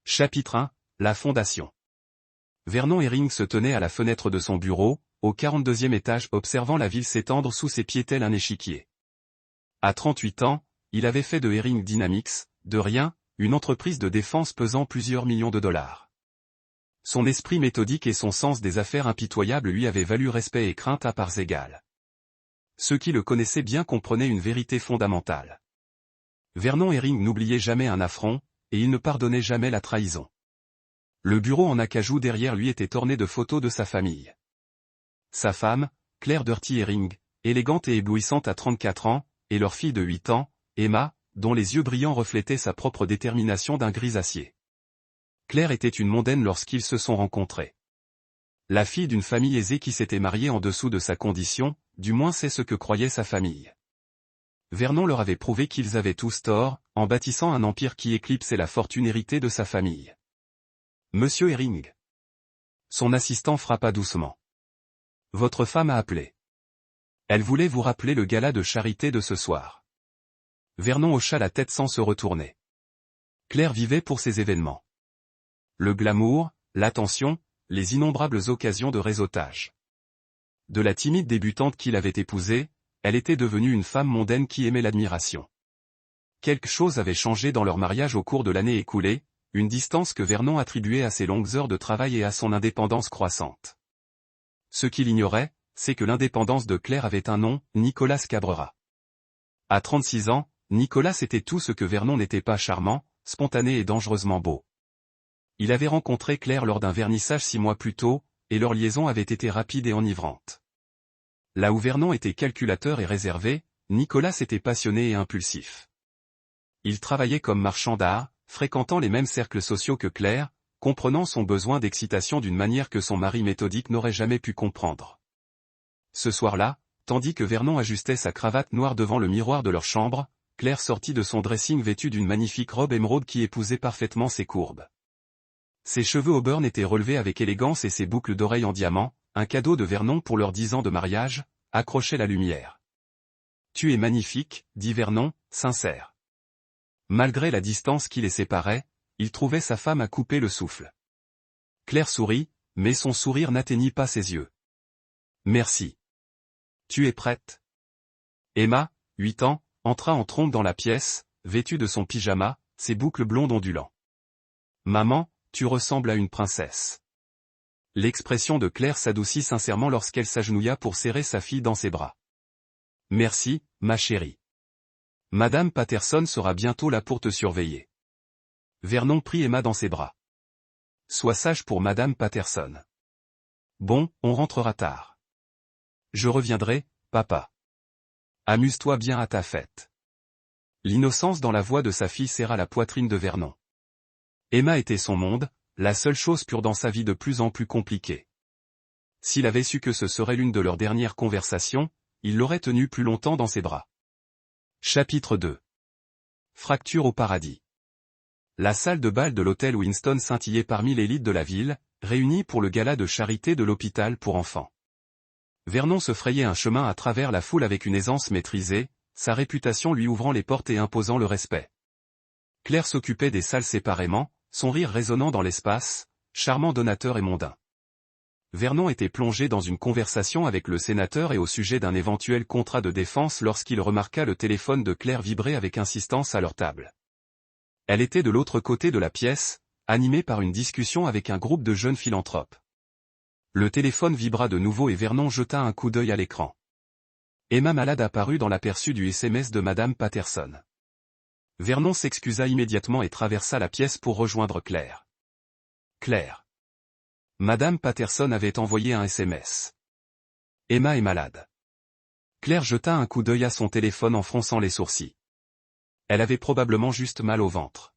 Chapitre 1, la fondation. Vernon Herring se tenait à la fenêtre de son bureau, au 42e étage, observant la ville s'étendre sous ses pieds tel un échiquier. À 38 ans, il avait fait de Herring Dynamics, de rien, une entreprise de défense pesant plusieurs millions de dollars. Son esprit méthodique et son sens des affaires impitoyable lui avaient valu respect et crainte à parts égales. Ceux qui le connaissaient bien comprenaient une vérité fondamentale. Vernon Herring n'oubliait jamais un affront, et il ne pardonnait jamais la trahison. Le bureau en acajou derrière lui était orné de photos de sa famille. Sa femme, Claire Dirty Herring, élégante et éblouissante à 34 ans, et leur fille de 8 ans, Emma, dont les yeux brillants reflétaient sa propre détermination d'un gris acier. Claire était une mondaine lorsqu'ils se sont rencontrés. La fille d'une famille aisée qui s'était mariée en dessous de sa condition, du moins c'est ce que croyait sa famille. Vernon leur avait prouvé qu'ils avaient tous tort, en bâtissant un empire qui éclipsait la fortune héritée de sa famille. Monsieur Herring. Son assistant frappa doucement. Votre femme a appelé. Elle voulait vous rappeler le gala de charité de ce soir. Vernon hocha la tête sans se retourner. Claire vivait pour ces événements. Le glamour, l'attention, les innombrables occasions de réseautage. De la timide débutante qu'il avait épousée, elle était devenue une femme mondaine qui aimait l'admiration. Quelque chose avait changé dans leur mariage au cours de l'année écoulée, une distance que Vernon attribuait à ses longues heures de travail et à son indépendance croissante. Ce qu'il ignorait, c'est que l'indépendance de Claire avait un nom, Nicolas Cabrera. À 36 ans, Nicolas était tout ce que Vernon n'était pas: charmant, spontané et dangereusement beau. Il avait rencontré Claire lors d'un vernissage 6 mois plus tôt, et leur liaison avait été rapide et enivrante. Là où Vernon était calculateur et réservé, Nicolas était passionné et impulsif. Il travaillait comme marchand d'art, fréquentant les mêmes cercles sociaux que Claire, comprenant son besoin d'excitation d'une manière que son mari méthodique n'aurait jamais pu comprendre. Ce soir-là, tandis que Vernon ajustait sa cravate noire devant le miroir de leur chambre, Claire sortit de son dressing vêtue d'une magnifique robe émeraude qui épousait parfaitement ses courbes. Ses cheveux auburn étaient relevés avec élégance et ses boucles d'oreilles en diamant, un cadeau de Vernon pour leurs 10 ans de mariage, accrochaient la lumière. « Tu es magnifique », dit Vernon, sincère. Malgré la distance qui les séparait, il trouvait sa femme à couper le souffle. Claire sourit, mais son sourire n'atteignit pas ses yeux. « Merci. Tu es prête ?» Emma, 8 ans, entra en trombe dans la pièce, vêtue de son pyjama, ses boucles blondes ondulant. « Maman, tu ressembles à une princesse. » L'expression de Claire s'adoucit sincèrement lorsqu'elle s'agenouilla pour serrer sa fille dans ses bras. « Merci, ma chérie. Madame Patterson sera bientôt là pour te surveiller. » Vernon prit Emma dans ses bras. « Sois sage pour Madame Patterson. »« Bon, on rentrera tard. »« Je reviendrai, papa. »« Amuse-toi bien à ta fête. » L'innocence dans la voix de sa fille serra la poitrine de Vernon. Emma était son monde, la seule chose pure dans sa vie de plus en plus compliquée. S'il avait su que ce serait l'une de leurs dernières conversations, il l'aurait tenue plus longtemps dans ses bras. Chapitre 2. Fracture au paradis. La salle de bal de l'hôtel Winston scintillait parmi l'élite de la ville, réunie pour le gala de charité de l'hôpital pour enfants. Vernon se frayait un chemin à travers la foule avec une aisance maîtrisée, sa réputation lui ouvrant les portes et imposant le respect. Claire s'occupait des salles séparément, son rire résonnant dans l'espace, charmant donateur et mondain. Vernon était plongé dans une conversation avec le sénateur et au sujet d'un éventuel contrat de défense lorsqu'il remarqua le téléphone de Claire vibrer avec insistance à leur table. Elle était de l'autre côté de la pièce, animée par une discussion avec un groupe de jeunes philanthropes. Le téléphone vibra de nouveau et Vernon jeta un coup d'œil à l'écran. Emma malade apparut dans l'aperçu du SMS de Madame Patterson. Vernon s'excusa immédiatement et traversa la pièce pour rejoindre Claire. Claire. Madame Patterson avait envoyé un SMS. Emma est malade. Claire jeta un coup d'œil à son téléphone en fronçant les sourcils. Elle avait probablement juste mal au ventre.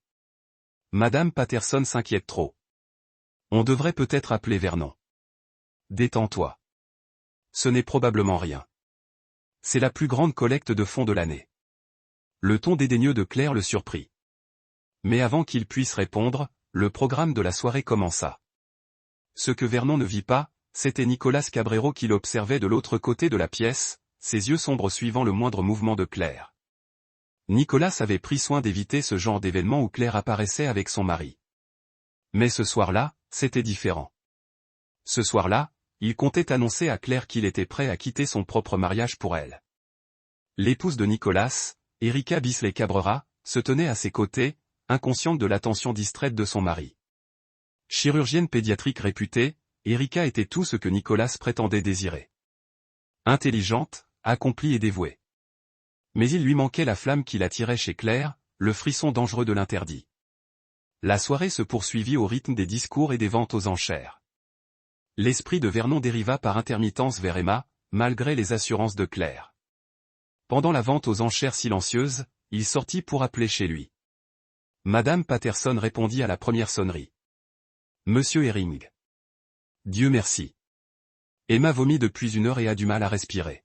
Madame Patterson s'inquiète trop. On devrait peut-être appeler Vernon. Détends-toi. Ce n'est probablement rien. C'est la plus grande collecte de fonds de l'année. Le ton dédaigneux de Claire le surprit. Mais avant qu'il puisse répondre, le programme de la soirée commença. Ce que Vernon ne vit pas, c'était Nicolas Cabrero qui l'observait de l'autre côté de la pièce, ses yeux sombres suivant le moindre mouvement de Claire. Nicolas avait pris soin d'éviter ce genre d'événement où Claire apparaissait avec son mari. Mais ce soir-là, c'était différent. Ce soir-là, il comptait annoncer à Claire qu'il était prêt à quitter son propre mariage pour elle. L'épouse de Nicolas, Erika Bisley Cabrera, se tenait à ses côtés, inconsciente de l'attention distraite de son mari. Chirurgienne pédiatrique réputée, Erika était tout ce que Nicolas prétendait désirer. Intelligente, accomplie et dévouée. Mais il lui manquait la flamme qui l'attirait chez Claire, le frisson dangereux de l'interdit. La soirée se poursuivit au rythme des discours et des ventes aux enchères. L'esprit de Vernon dériva par intermittence vers Emma, malgré les assurances de Claire. Pendant la vente aux enchères silencieuse, il sortit pour appeler chez lui. Madame Patterson répondit à la première sonnerie. Monsieur Herring. Dieu merci. Emma vomit depuis 1 heure et a du mal à respirer.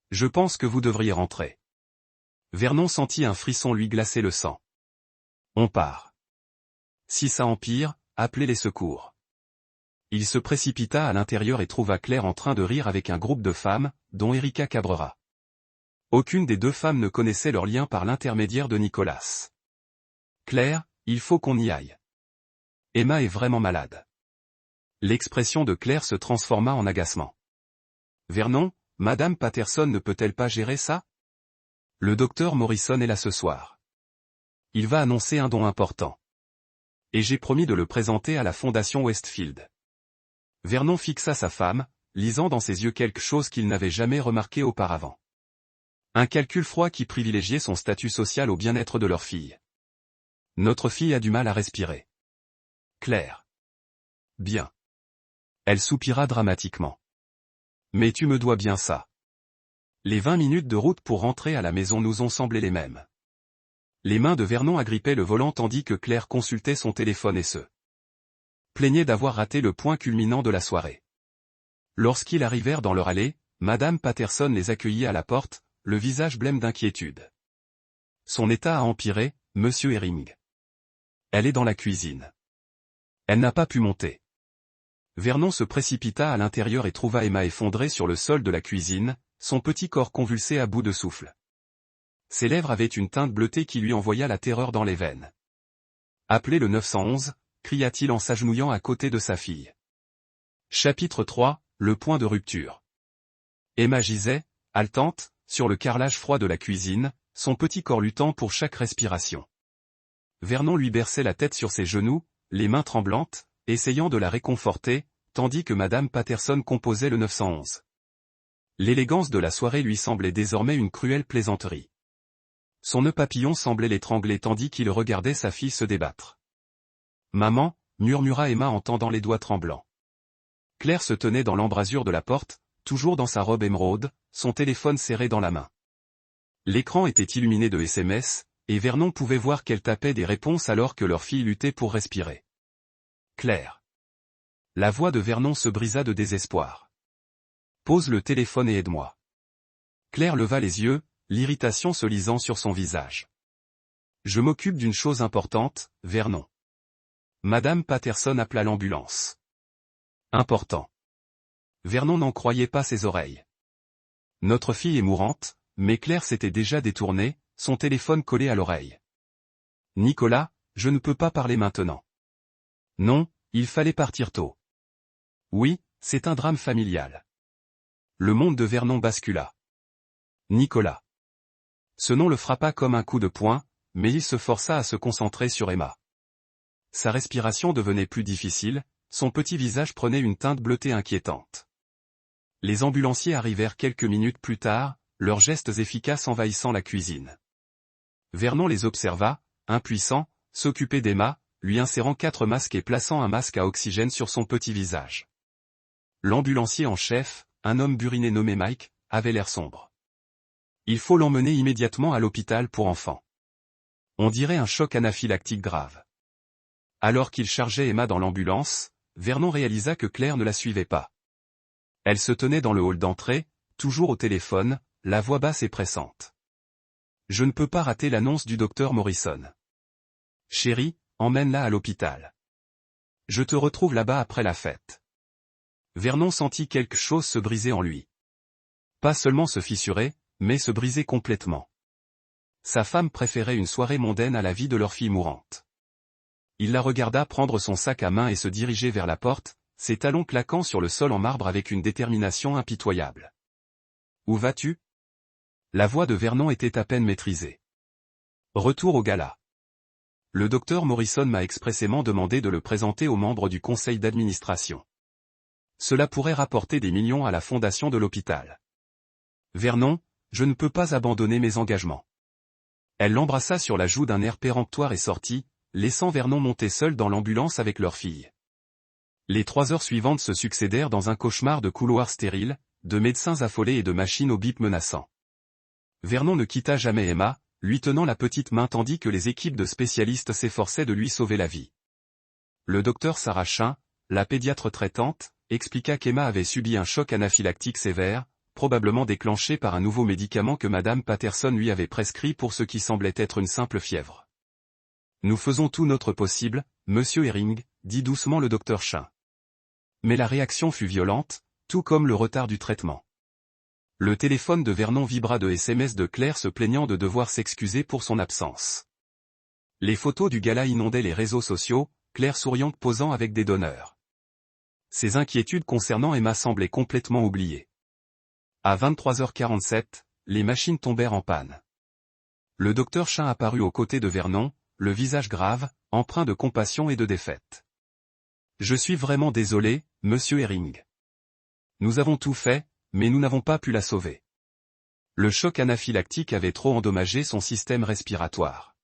Je pense que vous devriez rentrer. Vernon sentit un frisson lui glacer le sang. On part. Si ça empire, appelez les secours. Il se précipita à l'intérieur et trouva Claire en train de rire avec un groupe de femmes, dont Erika Cabrera. Aucune des 2 femmes ne connaissait leur lien par l'intermédiaire de Nicolas. Claire, il faut qu'on y aille. Emma est vraiment malade. L'expression de Claire se transforma en agacement. Vernon, Madame Patterson ne peut-elle pas gérer ça? Le docteur Morrison est là ce soir. Il va annoncer un don important. Et j'ai promis de le présenter à la Fondation Westfield. Vernon fixa sa femme, lisant dans ses yeux quelque chose qu'il n'avait jamais remarqué auparavant. Un calcul froid qui privilégiait son statut social au bien-être de leur fille. Notre fille a du mal à respirer. Claire. Bien. Elle soupira dramatiquement. Mais tu me dois bien ça. Les 20 minutes de route pour rentrer à la maison nous ont semblé les mêmes. Les mains de Vernon agrippaient le volant tandis que Claire consultait son téléphone et se plaignait d'avoir raté le point culminant de la soirée. Lorsqu'ils arrivèrent dans leur allée, Madame Patterson les accueillit à la porte, le visage blême d'inquiétude. Son état a empiré, Monsieur Herring. Elle est dans la cuisine. Elle n'a pas pu monter. Vernon se précipita à l'intérieur et trouva Emma effondrée sur le sol de la cuisine, son petit corps convulsé à bout de souffle. Ses lèvres avaient une teinte bleutée qui lui envoya la terreur dans les veines. « Appelez le 911 » cria-t-il en s'agenouillant à côté de sa fille. Chapitre 3, le point de rupture. Emma gisait, haletante, sur le carrelage froid de la cuisine, son petit corps luttant pour chaque respiration. Vernon lui berçait la tête sur ses genoux, les mains tremblantes, essayant de la réconforter, tandis que Madame Patterson composait le 911. L'élégance de la soirée lui semblait désormais une cruelle plaisanterie. Son nœud papillon semblait l'étrangler tandis qu'il regardait sa fille se débattre. « Maman » murmura Emma en tendant les doigts tremblants. Claire se tenait dans l'embrasure de la porte, toujours dans sa robe émeraude, son téléphone serré dans la main. L'écran était illuminé de SMS, et Vernon pouvait voir qu'elle tapait des réponses alors que leur fille luttait pour respirer. Claire. La voix de Vernon se brisa de désespoir. Pose le téléphone et aide-moi. Claire leva les yeux, l'irritation se lisant sur son visage. Je m'occupe d'une chose importante, Vernon. Madame Patterson appela l'ambulance. Important. Vernon n'en croyait pas ses oreilles. Notre fille est mourante, mais Claire s'était déjà détournée, son téléphone collé à l'oreille. Nicolas, je ne peux pas parler maintenant. Non, il fallait partir tôt. Oui, c'est un drame familial. Le monde de Vernon bascula. Nicolas. Ce nom le frappa comme un coup de poing, mais il se força à se concentrer sur Emma. Sa respiration devenait plus difficile, son petit visage prenait une teinte bleutée inquiétante. Les ambulanciers arrivèrent quelques minutes plus tard, leurs gestes efficaces envahissant la cuisine. Vernon les observa, impuissant, s'occuper d'Emma, lui insérant 4 masques et plaçant un masque à oxygène sur son petit visage. L'ambulancier en chef, un homme buriné nommé Mike, avait l'air sombre. Il faut l'emmener immédiatement à l'hôpital pour enfants. On dirait un choc anaphylactique grave. Alors qu'il chargeait Emma dans l'ambulance, Vernon réalisa que Claire ne la suivait pas. Elle se tenait dans le hall d'entrée, toujours au téléphone, la voix basse et pressante. Je ne peux pas rater l'annonce du docteur Morrison. Chérie, emmène-la à l'hôpital. Je te retrouve là-bas après la fête. Vernon sentit quelque chose se briser en lui. Pas seulement se fissurer, mais se briser complètement. Sa femme préférait une soirée mondaine à la vie de leur fille mourante. il la regarda prendre son sac à main et se diriger vers la porte, ses talons claquant sur le sol en marbre avec une détermination impitoyable. « Où vas-tu » La voix de Vernon était à peine maîtrisée. « Retour au gala. Le docteur Morrison m'a expressément demandé de le présenter aux membres du conseil d'administration. Cela pourrait rapporter des millions à la fondation de l'hôpital. Vernon, je ne peux pas abandonner mes engagements. » Elle l'embrassa sur la joue d'un air péremptoire et sortit, laissant Vernon monter seul dans l'ambulance avec leur fille. Les 3 heures suivantes se succédèrent dans un cauchemar de couloirs stériles, de médecins affolés et de machines au bip menaçant. Vernon ne quitta jamais Emma, lui tenant la petite main tandis que les équipes de spécialistes s'efforçaient de lui sauver la vie. Le docteur Sarah Chin, la pédiatre traitante, expliqua qu'Emma avait subi un choc anaphylactique sévère, probablement déclenché par un nouveau médicament que Madame Patterson lui avait prescrit pour ce qui semblait être une simple fièvre. « Nous faisons tout notre possible, Monsieur Herring, dit doucement le docteur Chin. Mais la réaction fut violente, tout comme le retard du traitement. Le téléphone de Vernon vibra de SMS de Claire se plaignant de devoir s'excuser pour son absence. Les photos du gala inondaient les réseaux sociaux, Claire souriante posant avec des donneurs. Ses inquiétudes concernant Emma semblaient complètement oubliées. À 23h47, les machines tombèrent en panne. Le docteur Chin apparut aux côtés de Vernon, le visage grave, empreint de compassion et de défaite. « Je suis vraiment désolé, Monsieur Herring. Nous avons tout fait, mais nous n'avons pas pu la sauver. Le choc anaphylactique avait trop endommagé son système respiratoire. »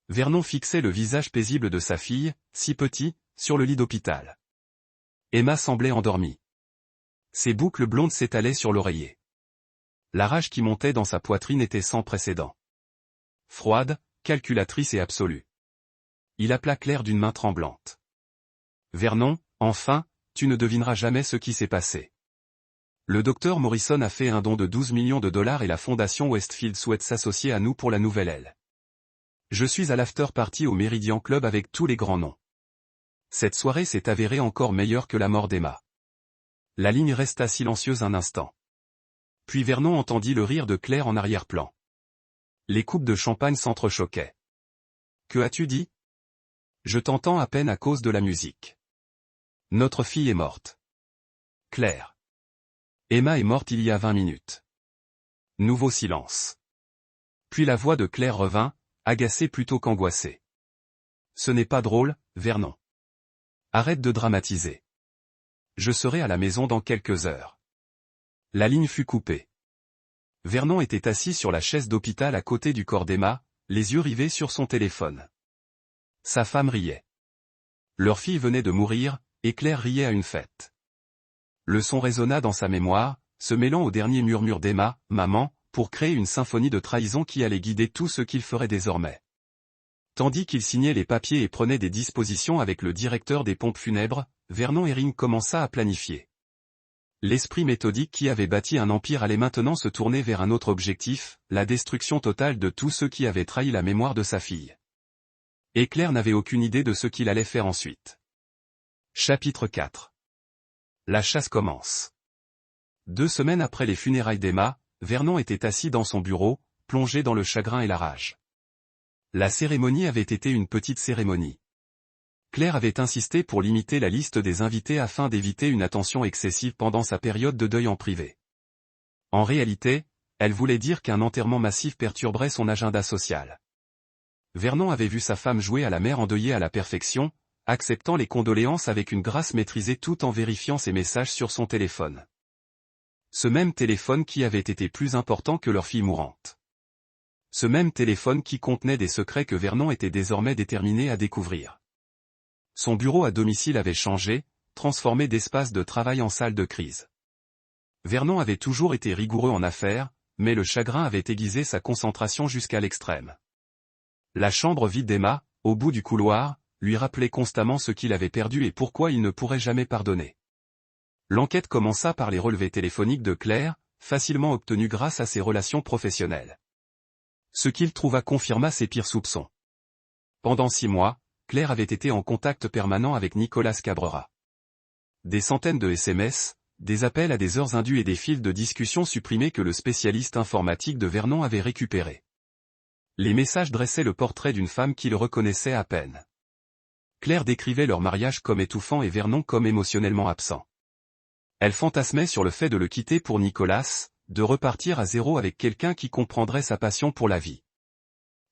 Vernon fixait le visage paisible de sa fille, si petit, sur le lit d'hôpital. Emma semblait endormie. Ses boucles blondes s'étalaient sur l'oreiller. La rage qui montait dans sa poitrine était sans précédent. Froide, calculatrice et absolue. Il appela Claire d'une main tremblante. « Vernon, enfin, tu ne devineras jamais ce qui s'est passé. Le docteur Morrison a fait un don de 12 millions de dollars et la fondation Westfield souhaite s'associer à nous pour la nouvelle aile. Je suis à l'after party au Meridian Club avec tous les grands noms. Cette soirée s'est avérée encore meilleure que la mort d'Emma. » La ligne resta silencieuse un instant. Puis Vernon entendit le rire de Claire en arrière-plan. Les coupes de champagne s'entrechoquaient. « Que as-tu dit ? Je t'entends à peine à cause de la musique. Notre fille est morte. Claire. Emma est morte il y a 20 minutes. » Nouveau silence. Puis la voix de Claire revint, agacée plutôt qu'angoissée. « Ce n'est pas drôle, Vernon. Arrête de dramatiser. Je serai à la maison dans quelques heures. » La ligne fut coupée. Vernon était assis sur la chaise d'hôpital à côté du corps d'Emma, les yeux rivés sur son téléphone. Sa femme riait. Leur fille venait de mourir, et Claire riait à une fête. Le son résonna dans sa mémoire, se mêlant au dernier murmure d'Emma, « Maman », pour créer une symphonie de trahison qui allait guider tout ce qu'il ferait désormais. Tandis qu'il signait les papiers et prenait des dispositions avec le directeur des pompes funèbres, Vernon Herring commença à planifier. L'esprit méthodique qui avait bâti un empire allait maintenant se tourner vers un autre objectif, la destruction totale de tous ceux qui avaient trahi la mémoire de sa fille. Et Claire n'avait aucune idée de ce qu'il allait faire ensuite. Chapitre 4. La chasse commence. 2 semaines après les funérailles d'Emma, Vernon était assis dans son bureau, plongé dans le chagrin et la rage. La cérémonie avait été une petite cérémonie. Claire avait insisté pour limiter la liste des invités afin d'éviter une attention excessive pendant sa période de deuil en privé. En réalité, elle voulait dire qu'un enterrement massif perturberait son agenda social. Vernon avait vu sa femme jouer à la mère endeuillée à la perfection, acceptant les condoléances avec une grâce maîtrisée tout en vérifiant ses messages sur son téléphone. Ce même téléphone qui avait été plus important que leur fille mourante. Ce même téléphone qui contenait des secrets que Vernon était désormais déterminé à découvrir. Son bureau à domicile avait changé, transformé d'espace de travail en salle de crise. Vernon avait toujours été rigoureux en affaires, mais le chagrin avait aiguisé sa concentration jusqu'à l'extrême. La chambre vide d'Emma, au bout du couloir, lui rappelait constamment ce qu'il avait perdu et pourquoi il ne pourrait jamais pardonner. L'enquête commença par les relevés téléphoniques de Claire, facilement obtenus grâce à ses relations professionnelles. Ce qu'il trouva confirma ses pires soupçons. Pendant 6 mois, Claire avait été en contact permanent avec Nicolas Cabrera. Des centaines de SMS, des appels à des heures indues et des fils de discussion supprimés que le spécialiste informatique de Vernon avait récupérés. Les messages dressaient le portrait d'une femme qu'il reconnaissait à peine. Claire décrivait leur mariage comme étouffant et Vernon comme émotionnellement absent. Elle fantasmait sur le fait de le quitter pour Nicolas, de repartir à zéro avec quelqu'un qui comprendrait sa passion pour la vie.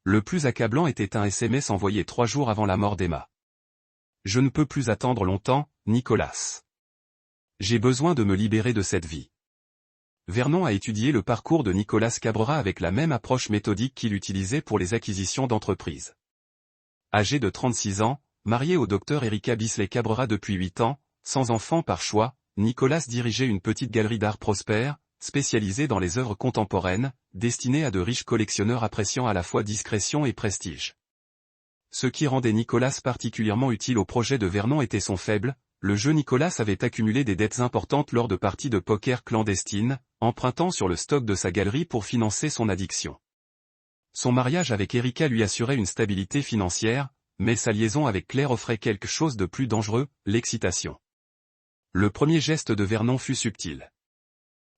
Le plus accablant était un SMS envoyé 3 jours avant la mort d'Emma. « Je ne peux plus attendre longtemps, Nicolas. J'ai besoin de me libérer de cette vie. » Vernon a étudié le parcours de Nicolas Cabrera avec la même approche méthodique qu'il utilisait pour les acquisitions d'entreprises. Âgé de 36 ans, marié au docteur Erika Bisley Cabrera depuis 8 ans, sans enfant par choix, Nicolas dirigeait une petite galerie d'art prospère, spécialisée dans les œuvres contemporaines, destinée à de riches collectionneurs appréciant à la fois discrétion et prestige. Ce qui rendait Nicolas particulièrement utile au projet de Vernon était son faible. Le jeu Nicolas avait accumulé des dettes importantes lors de parties de poker clandestines, empruntant sur le stock de sa galerie pour financer son addiction. Son mariage avec Erika lui assurait une stabilité financière, mais sa liaison avec Claire offrait quelque chose de plus dangereux, l'excitation. Le premier geste de Vernon fut subtil.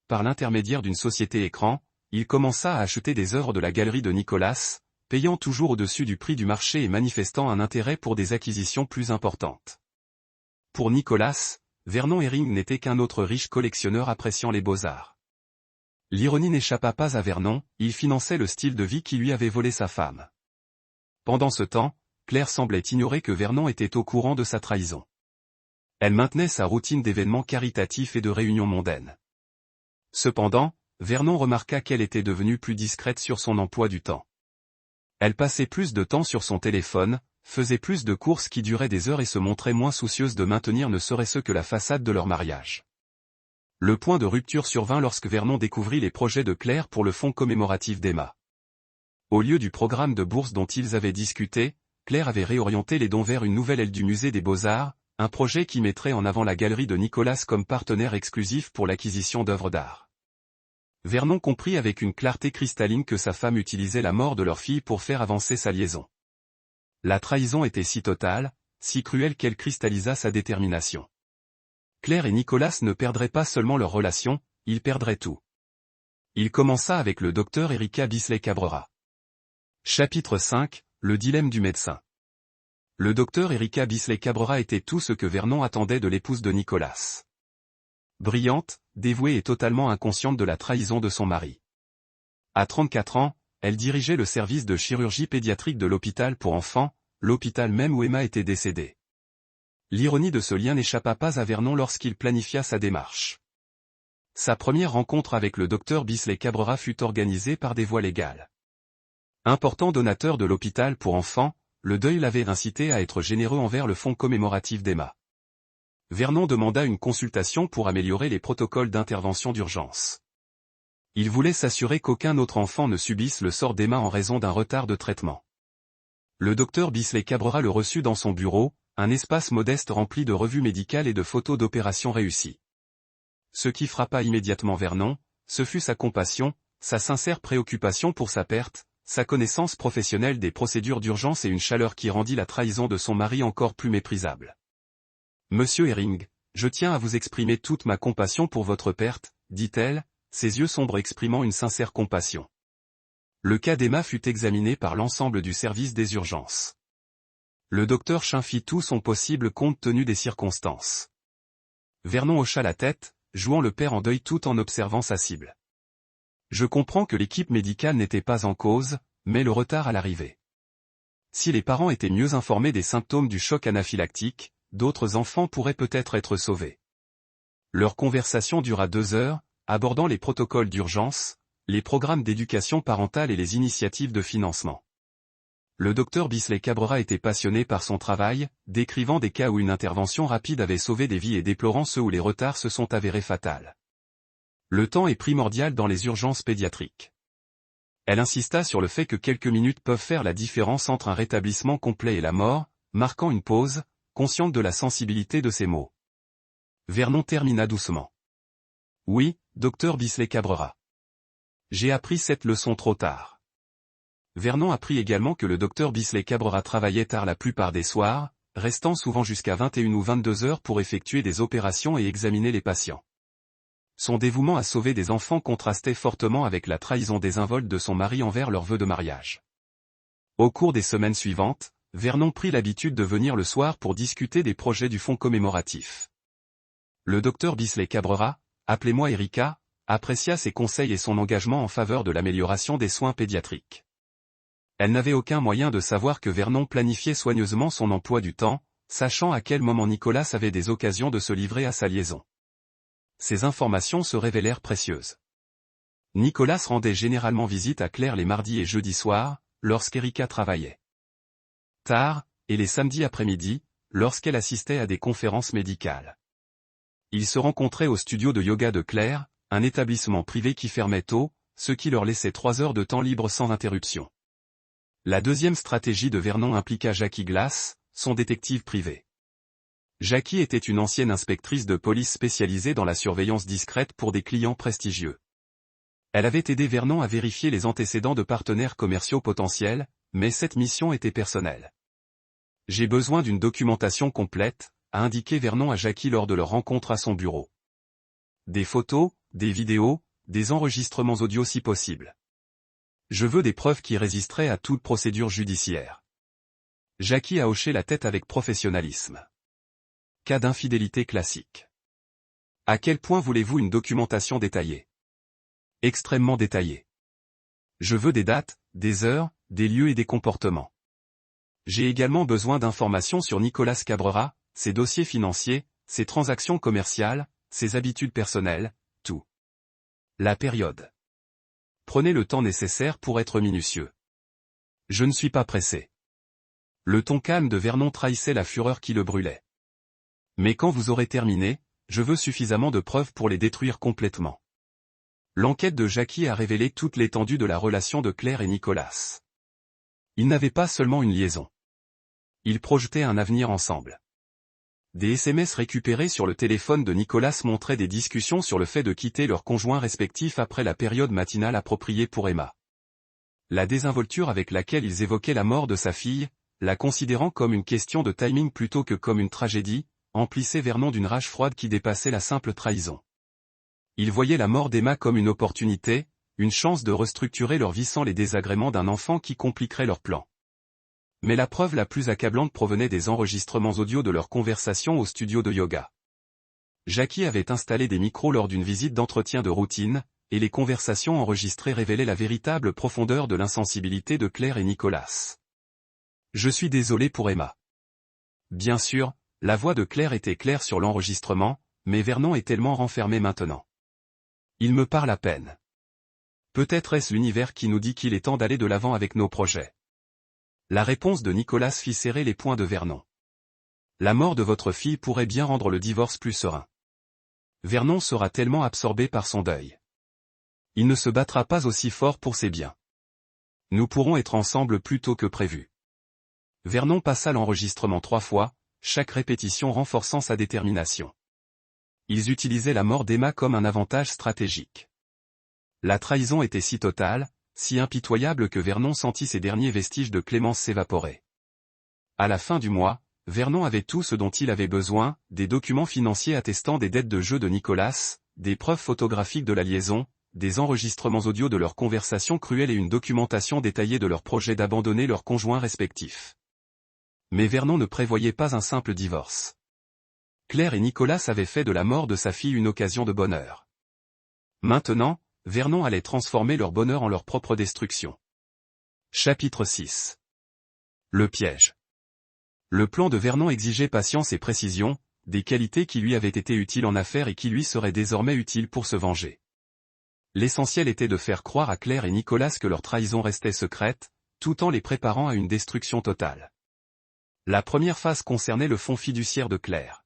Par l'intermédiaire d'une société écran, il commença à acheter des œuvres de la galerie de Nicolas, payant toujours au-dessus du prix du marché et manifestant un intérêt pour des acquisitions plus importantes. Pour Nicolas, Vernon Herring n'était qu'un autre riche collectionneur appréciant les beaux-arts. L'ironie n'échappa pas à Vernon, il finançait le style de vie qui lui avait volé sa femme. Pendant ce temps, Claire semblait ignorer que Vernon était au courant de sa trahison. Elle maintenait sa routine d'événements caritatifs et de réunions mondaines. Cependant, Vernon remarqua qu'elle était devenue plus discrète sur son emploi du temps. Elle passait plus de temps sur son téléphone, faisait plus de courses qui duraient des heures et se montrait moins soucieuse de maintenir ne serait-ce que la façade de leur mariage. Le point de rupture survint lorsque Vernon découvrit les projets de Claire pour le fonds commémoratif d'Emma. Au lieu du programme de bourse dont ils avaient discuté, Claire avait réorienté les dons vers une nouvelle aile du musée des Beaux-Arts, un projet qui mettrait en avant la galerie de Nicolas comme partenaire exclusif pour l'acquisition d'œuvres d'art. Vernon comprit avec une clarté cristalline que sa femme utilisait la mort de leur fille pour faire avancer sa liaison. La trahison était si totale, si cruelle qu'elle cristallisa sa détermination. Claire et Nicolas ne perdraient pas seulement leur relation, ils perdraient tout. Il commença avec le docteur Erika Bisley Cabrera. Chapitre 5, le dilemme du médecin. Le docteur Erika Bisley Cabrera était tout ce que Vernon attendait de l'épouse de Nicolas. Brillante, dévouée et totalement inconsciente de la trahison de son mari. À 34 ans, elle dirigeait le service de chirurgie pédiatrique de l'hôpital pour enfants, l'hôpital même où Emma était décédée. L'ironie de ce lien n'échappa pas à Vernon lorsqu'il planifia sa démarche. Sa première rencontre avec le docteur Bisley Cabrera fut organisée par des voies légales. Important donateur de l'hôpital pour enfants, le deuil l'avait incité à être généreux envers le fonds commémoratif d'Emma. Vernon demanda une consultation pour améliorer les protocoles d'intervention d'urgence. Il voulait s'assurer qu'aucun autre enfant ne subisse le sort d'Emma en raison d'un retard de traitement. Le docteur Bisley Cabrera le reçut dans son bureau, un espace modeste rempli de revues médicales et de photos d'opérations réussies. Ce qui frappa immédiatement Vernon, ce fut sa compassion, sa sincère préoccupation pour sa perte, sa connaissance professionnelle des procédures d'urgence et une chaleur qui rendit la trahison de son mari encore plus méprisable. « Monsieur Herring, je tiens à vous exprimer toute ma compassion pour votre perte, dit-elle, ses yeux sombres exprimant une sincère compassion. Le cas d'Emma fut examiné par l'ensemble du service des urgences. Le docteur Chin fit tout son possible compte tenu des circonstances. Vernon hocha la tête, jouant le père en deuil tout en observant sa cible. Je comprends que l'équipe médicale n'était pas en cause, mais le retard à l'arrivée. Si les parents étaient mieux informés des symptômes du choc anaphylactique, d'autres enfants pourraient peut-être être sauvés. Leur conversation dura 2 heures, abordant les protocoles d'urgence, les programmes d'éducation parentale et les initiatives de financement. Le docteur Bisley Cabrera était passionné par son travail, décrivant des cas où une intervention rapide avait sauvé des vies et déplorant ceux où les retards se sont avérés fatals. Le temps est primordial dans les urgences pédiatriques. Elle insista sur le fait que quelques minutes peuvent faire la différence entre un rétablissement complet et la mort, marquant une pause, consciente de la sensibilité de ses mots. Vernon termina doucement. Oui, docteur Bisley Cabrera. J'ai appris cette leçon trop tard. Vernon apprit également que le docteur Bisley Cabrera travaillait tard la plupart des soirs, restant souvent jusqu'à 21 ou 22 heures pour effectuer des opérations et examiner les patients. Son dévouement à sauver des enfants contrastait fortement avec la trahison désinvolte de son mari envers leur vœu de mariage. Au cours des semaines suivantes, Vernon prit l'habitude de venir le soir pour discuter des projets du fonds commémoratif. Le docteur Bisley Cabrera, appelez-moi Erika, apprécia ses conseils et son engagement en faveur de l'amélioration des soins pédiatriques. Elle n'avait aucun moyen de savoir que Vernon planifiait soigneusement son emploi du temps, sachant à quel moment Nicolas avait des occasions de se livrer à sa liaison. Ces informations se révélèrent précieuses. Nicolas rendait généralement visite à Claire les mardis et jeudis soirs, lorsqu'Erika travaillait. Tard, et les samedis après-midi, lorsqu'elle assistait à des conférences médicales. Ils se rencontraient au studio de yoga de Claire, un établissement privé qui fermait tôt, ce qui leur laissait 3 heures de temps libre sans interruption. La deuxième stratégie de Vernon impliqua Jackie Glass, son détective privé. Jackie était une ancienne inspectrice de police spécialisée dans la surveillance discrète pour des clients prestigieux. Elle avait aidé Vernon à vérifier les antécédents de partenaires commerciaux potentiels, mais cette mission était personnelle. « J'ai besoin d'une documentation complète », a indiqué Vernon à Jackie lors de leur rencontre à son bureau. Des photos, des vidéos, des enregistrements audio si possible. Je veux des preuves qui résisteraient à toute procédure judiciaire. Jackie a hoché la tête avec professionnalisme. Cas d'infidélité classique. À quel point voulez-vous une documentation détaillée? Extrêmement détaillée. Je veux des dates, des heures, des lieux et des comportements. J'ai également besoin d'informations sur Nicolas Cabrera, ses dossiers financiers, ses transactions commerciales, ses habitudes personnelles, tout. La période. Prenez le temps nécessaire pour être minutieux. Je ne suis pas pressé. Le ton calme de Vernon trahissait la fureur qui le brûlait. Mais quand vous aurez terminé, je veux suffisamment de preuves pour les détruire complètement. L'enquête de Jackie a révélé toute l'étendue de la relation de Claire et Nicolas. Ils n'avaient pas seulement une liaison. Ils projetaient un avenir ensemble. Des SMS récupérés sur le téléphone de Nicolas montraient des discussions sur le fait de quitter leurs conjoints respectifs après la période matinale appropriée pour Emma. La désinvolture avec laquelle ils évoquaient la mort de sa fille, la considérant comme une question de timing plutôt que comme une tragédie, emplissait Vernon d'une rage froide qui dépassait la simple trahison. Ils voyaient la mort d'Emma comme une opportunité, une chance de restructurer leur vie sans les désagréments d'un enfant qui compliquerait leurs plans. Mais la preuve la plus accablante provenait des enregistrements audio de leur conversation au studio de yoga. Jackie avait installé des micros lors d'une visite d'entretien de routine, et les conversations enregistrées révélaient la véritable profondeur de l'insensibilité de Claire et Nicolas. Je suis désolé pour Emma. Bien sûr, la voix de Claire était claire sur l'enregistrement, mais Vernon est tellement renfermé maintenant. Il me parle à peine. Peut-être est-ce l'univers qui nous dit qu'il est temps d'aller de l'avant avec nos projets. La réponse de Nicolas fit serrer les poings de Vernon. La mort de votre fille pourrait bien rendre le divorce plus serein. Vernon sera tellement absorbé par son deuil. Il ne se battra pas aussi fort pour ses biens. Nous pourrons être ensemble plus tôt que prévu. Vernon passa l'enregistrement 3 fois, chaque répétition renforçant sa détermination. Ils utilisaient la mort d'Emma comme un avantage stratégique. La trahison était si totale, si impitoyable que Vernon sentit ses derniers vestiges de clémence s'évaporer. À la fin du mois, Vernon avait tout ce dont il avait besoin, des documents financiers attestant des dettes de jeu de Nicolas, des preuves photographiques de la liaison, des enregistrements audio de leurs conversations cruelles et une documentation détaillée de leur projet d'abandonner leurs conjoints respectifs. Mais Vernon ne prévoyait pas un simple divorce. Claire et Nicolas avaient fait de la mort de sa fille une occasion de bonheur. Maintenant, Vernon allait transformer leur bonheur en leur propre destruction. Chapitre 6. Le piège. Le plan de Vernon exigeait patience et précision, des qualités qui lui avaient été utiles en affaires et qui lui seraient désormais utiles pour se venger. L'essentiel était de faire croire à Claire et Nicolas que leur trahison restait secrète, tout en les préparant à une destruction totale. La première phase concernait le fonds fiduciaire de Claire.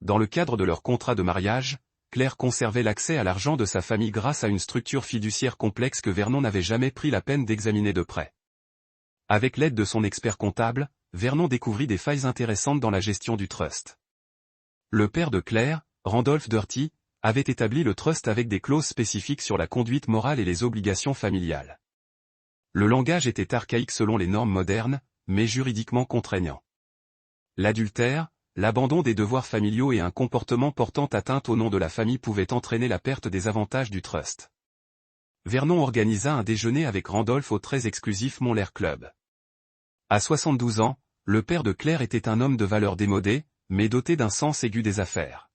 Dans le cadre de leur contrat de mariage, Claire conservait l'accès à l'argent de sa famille grâce à une structure fiduciaire complexe que Vernon n'avait jamais pris la peine d'examiner de près. Avec l'aide de son expert comptable, Vernon découvrit des failles intéressantes dans la gestion du trust. Le père de Claire, Randolph Dirty, avait établi le trust avec des clauses spécifiques sur la conduite morale et les obligations familiales. Le langage était archaïque selon les normes modernes, mais juridiquement contraignant. L'adultère, l'abandon des devoirs familiaux et un comportement portant atteinte au nom de la famille pouvaient entraîner la perte des avantages du trust. Vernon organisa un déjeuner avec Randolph au très exclusif Montclair Club. À 72 ans, le père de Claire était un homme de valeur démodé, mais doté d'un sens aigu des affaires.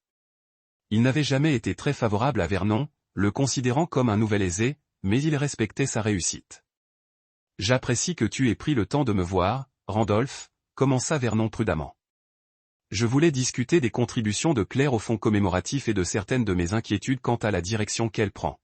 Il n'avait jamais été très favorable à Vernon, le considérant comme un nouvel aisé, mais il respectait sa réussite. « J'apprécie que tu aies pris le temps de me voir, Randolph », commença Vernon prudemment. « Je voulais discuter des contributions de Claire au fonds commémoratif et de certaines de mes inquiétudes quant à la direction qu'elle prend. »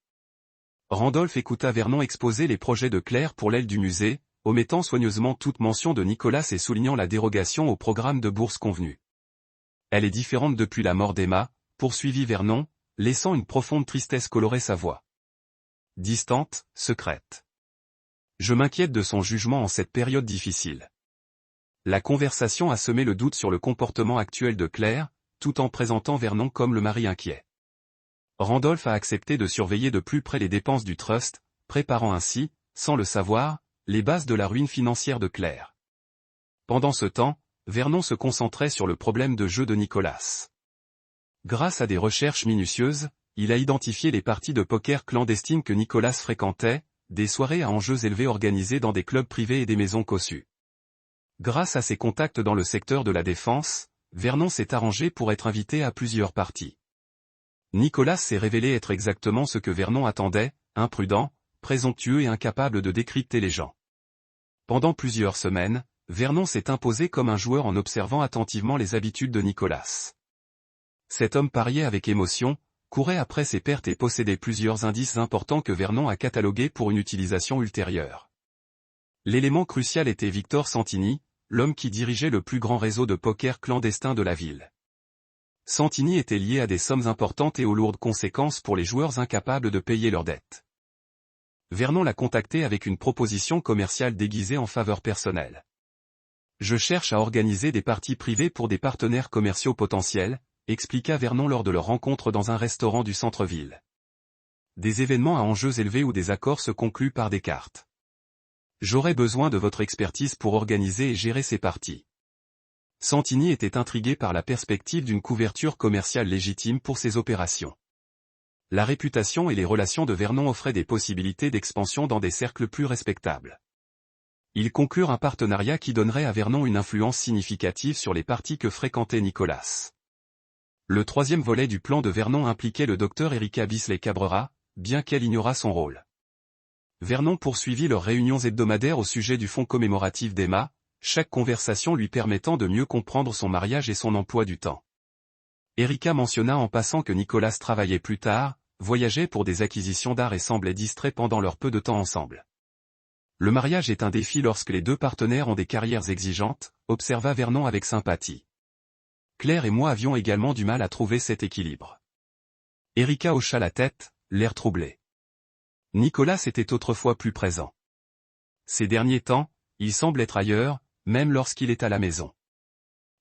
Randolph écouta Vernon exposer les projets de Claire pour l'aile du musée, omettant soigneusement toute mention de Nicolas et soulignant la dérogation au programme de bourse convenu. « Elle est différente depuis la mort d'Emma, » poursuivit Vernon, laissant une profonde tristesse colorer sa voix. Distante, secrète. Je m'inquiète de son jugement en cette période difficile. La conversation a semé le doute sur le comportement actuel de Claire, tout en présentant Vernon comme le mari inquiet. Randolph a accepté de surveiller de plus près les dépenses du trust, préparant ainsi, sans le savoir, les bases de la ruine financière de Claire. Pendant ce temps, Vernon se concentrait sur le problème de jeu de Nicolas. Grâce à des recherches minutieuses, il a identifié les parties de poker clandestines que Nicolas fréquentait, des soirées à enjeux élevés organisées dans des clubs privés et des maisons cossues. Grâce à ses contacts dans le secteur de la défense, Vernon s'est arrangé pour être invité à plusieurs parties. Nicolas s'est révélé être exactement ce que Vernon attendait, imprudent, présomptueux et incapable de décrypter les gens. Pendant plusieurs semaines, Vernon s'est imposé comme un joueur en observant attentivement les habitudes de Nicolas. Cet homme pariait avec émotion, courait après ses pertes et possédait plusieurs indices importants que Vernon a catalogués pour une utilisation ultérieure. L'élément crucial était Victor Santini, l'homme qui dirigeait le plus grand réseau de poker clandestin de la ville. Santini était lié à des sommes importantes et aux lourdes conséquences pour les joueurs incapables de payer leurs dettes. Vernon l'a contacté avec une proposition commerciale déguisée en faveur personnelle. « Je cherche à organiser des parties privées pour des partenaires commerciaux potentiels », expliqua Vernon lors de leur rencontre dans un restaurant du centre-ville. Des événements à enjeux élevés où des accords se concluent par des cartes. J'aurais besoin de votre expertise pour organiser et gérer ces parties. Santini était intrigué par la perspective d'une couverture commerciale légitime pour ses opérations. La réputation et les relations de Vernon offraient des possibilités d'expansion dans des cercles plus respectables. Ils conclurent un partenariat qui donnerait à Vernon une influence significative sur les parties que fréquentait Nicolas. Le troisième volet du plan de Vernon impliquait le docteur Erika Bisley Cabrera, bien qu'elle ignorât son rôle. Vernon poursuivit leurs réunions hebdomadaires au sujet du fonds commémoratif d'Emma, chaque conversation lui permettant de mieux comprendre son mariage et son emploi du temps. Erika mentionna en passant que Nicolas travaillait plus tard, voyageait pour des acquisitions d'art et semblait distrait pendant leur peu de temps ensemble. Le mariage est un défi lorsque les deux partenaires ont des carrières exigeantes, observa Vernon avec sympathie. Claire et moi avions également du mal à trouver cet équilibre. Erika hocha la tête, l'air troublé. Nicolas était autrefois plus présent. Ces derniers temps, il semble être ailleurs, même lorsqu'il est à la maison.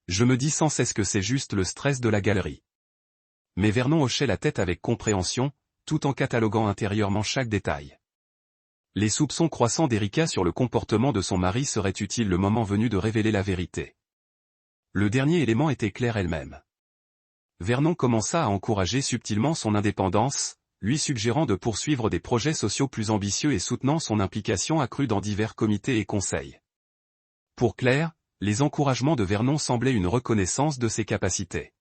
Je me dis sans cesse que c'est juste le stress de la galerie. Mais Vernon hochait la tête avec compréhension, tout en cataloguant intérieurement chaque détail. Les soupçons croissants d'Erika sur le comportement de son mari seraient utiles le moment venu de révéler la vérité. Le dernier élément était Claire elle-même. Vernon commença à encourager subtilement son indépendance, lui suggérant de poursuivre des projets sociaux plus ambitieux et soutenant son implication accrue dans divers comités et conseils. Pour Claire, les encouragements de Vernon semblaient une reconnaissance de ses capacités.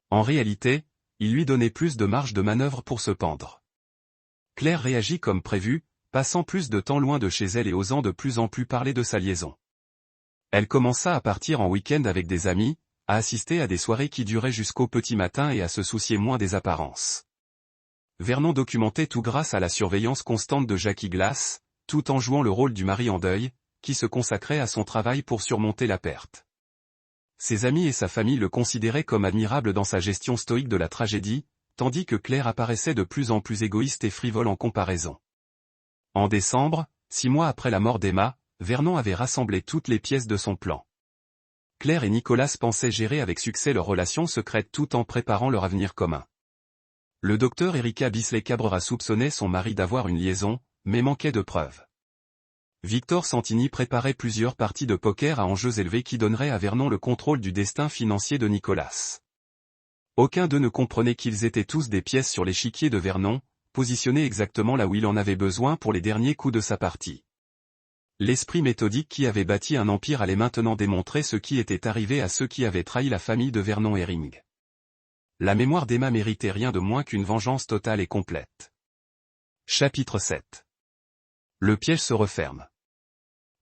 En réalité, il lui donnait plus de marge de manœuvre pour se pendre. Claire réagit comme prévu, passant plus de temps loin de chez elle et osant de plus en plus parler de sa liaison. Elle commença à partir en week-end avec des amis, à assister à des soirées qui duraient jusqu'au petit matin et à se soucier moins des apparences. Vernon documentait tout grâce à la surveillance constante de Jackie Glass, tout en jouant le rôle du mari en deuil, qui se consacrait à son travail pour surmonter la perte. Ses amis et sa famille le considéraient comme admirable dans sa gestion stoïque de la tragédie, tandis que Claire apparaissait de plus en plus égoïste et frivole en comparaison. En décembre, 6 mois après la mort d'Emma, Vernon avait rassemblé toutes les pièces de son plan. Claire et Nicolas pensaient gérer avec succès leur relation secrète tout en préparant leur avenir commun. Le docteur Erika Bisley Cabrera soupçonnait son mari d'avoir une liaison, mais manquait de preuves. Victor Santini préparait plusieurs parties de poker à enjeux élevés qui donneraient à Vernon le contrôle du destin financier de Nicolas. Aucun d'eux ne comprenait qu'ils étaient tous des pièces sur l'échiquier de Vernon, positionnés exactement là où il en avait besoin pour les derniers coups de sa partie. L'esprit méthodique qui avait bâti un empire allait maintenant démontrer ce qui était arrivé à ceux qui avaient trahi la famille de Vernon Herring. La mémoire d'Emma méritait rien de moins qu'une vengeance totale et complète. Chapitre 7. Le piège se referme.